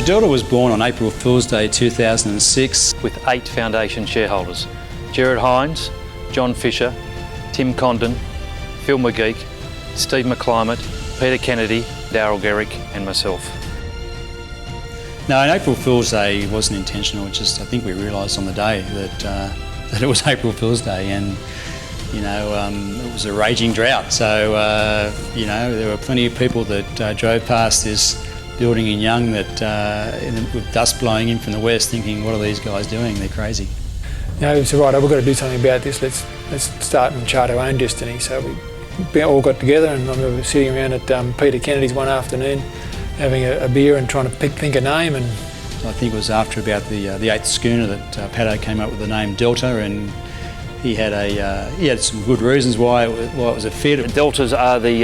Delta was born on April Fool's Day 2006. with 8 foundation shareholders: Gerard Hines, John Fisher, Tim Condon, Phil McGeek, Steve McClimate, Peter Kennedy, Darryl Garrick and myself. No, April Fool's Day wasn't intentional. I think we realised on the day that it was April Fool's Day, and it was a raging drought. So there were plenty of people that drove past this building in Young with dust blowing in from the west, thinking, "What are these guys doing? They're crazy." We said, right, we've got to do something about this. Let's start and chart our own destiny. So we all got together, and I remember sitting around at Peter Kennedy's one afternoon, having a beer and trying to think a name. And I think it was after about the 8th schooner that Paddo came up with the name Delta, and he had some good reasons why it was a fit. Deltas are the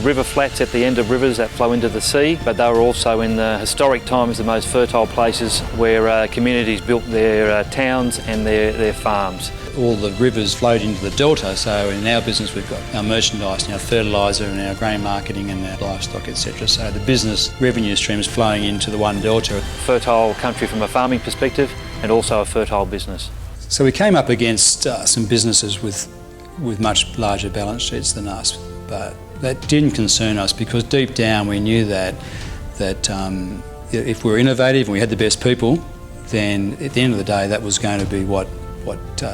river flats at the end of rivers that flow into the sea, but they were also in the historic times the most fertile places where communities built their towns and their farms. All the rivers flowed into the Delta, so in our business we've got our merchandise, our fertiliser and our grain marketing and our livestock, etc. So the business revenue streams flowing into the one Delta. Fertile country from a farming perspective and also a fertile business. So we came up against some businesses with much larger balance sheets than us, but that didn't concern us because deep down we knew that if we were innovative and we had the best people, then at the end of the day that was going to be what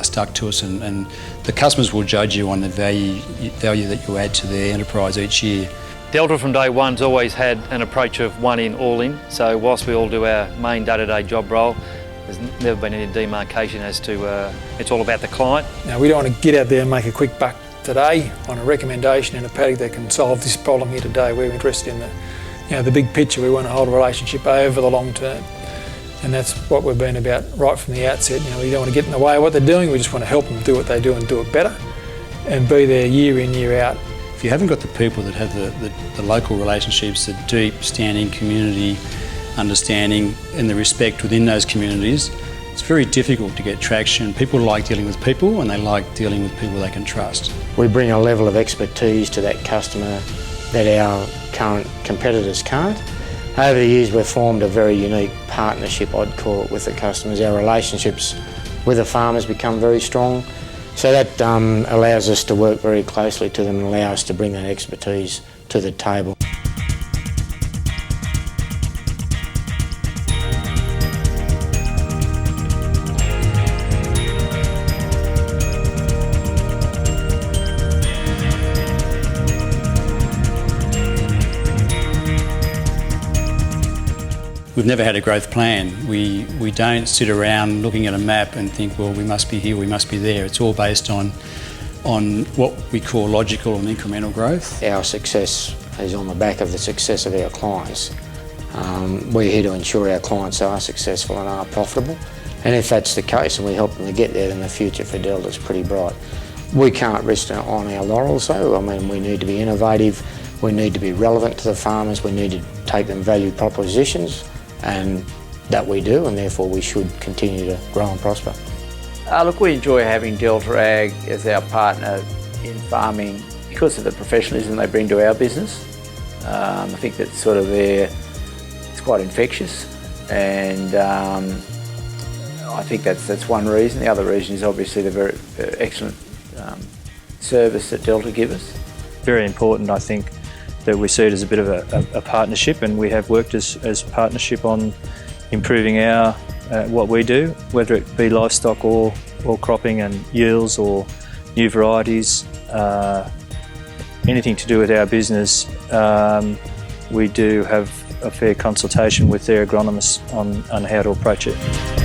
stuck to us, and the customers will judge you on the value that you add to their enterprise each year. Delta from day one's always had an approach of one in, all in. So whilst we all do our main day-to-day job role, there's never been any demarcation as to it's all about the client. Now, we don't want to get out there and make a quick buck today on a recommendation in a paddock that can solve this problem here today. We're interested in the big picture. We want to hold a relationship over the long term. And that's what we've been about right from the outset. We don't want to get in the way of what they're doing. We just want to help them do what they do and do it better and be there year in, year out. If you haven't got the people that have the local relationships, the deep standing community understanding and the respect within those communities, it's very difficult to get traction. People like dealing with people, and they like dealing with people they can trust. We bring a level of expertise to that customer that our current competitors can't. Over the years we've formed a very unique partnership, I'd call it, with the customers. Our relationships with the farmers become very strong, so that allows us to work very closely to them and allow us to bring that expertise to the table. We've never had a growth plan. We don't sit around looking at a map and think, well, we must be here, we must be there. It's all based on what we call logical and incremental growth. Our success is on the back of the success of our clients. We're here to ensure our clients are successful and are profitable. And if that's the case and we help them to get there, then the future for Delta is pretty bright. We can't rest on our laurels though. I mean, we need to be innovative, we need to be relevant to the farmers, we need to take them value propositions, and that we do, and therefore we should continue to grow and prosper. Look, we enjoy having Delta Ag as our partner in farming because of the professionalism they bring to our business. I think that's sort of it's quite infectious, and I think that's one reason. The other reason is obviously the very excellent service that Delta give us. Very important, I think, that we see it as a bit of a partnership, and we have worked as partnership on improving our what we do, whether it be livestock or cropping and yields or new varieties, anything to do with our business. We do have a fair consultation with their agronomists on how to approach it.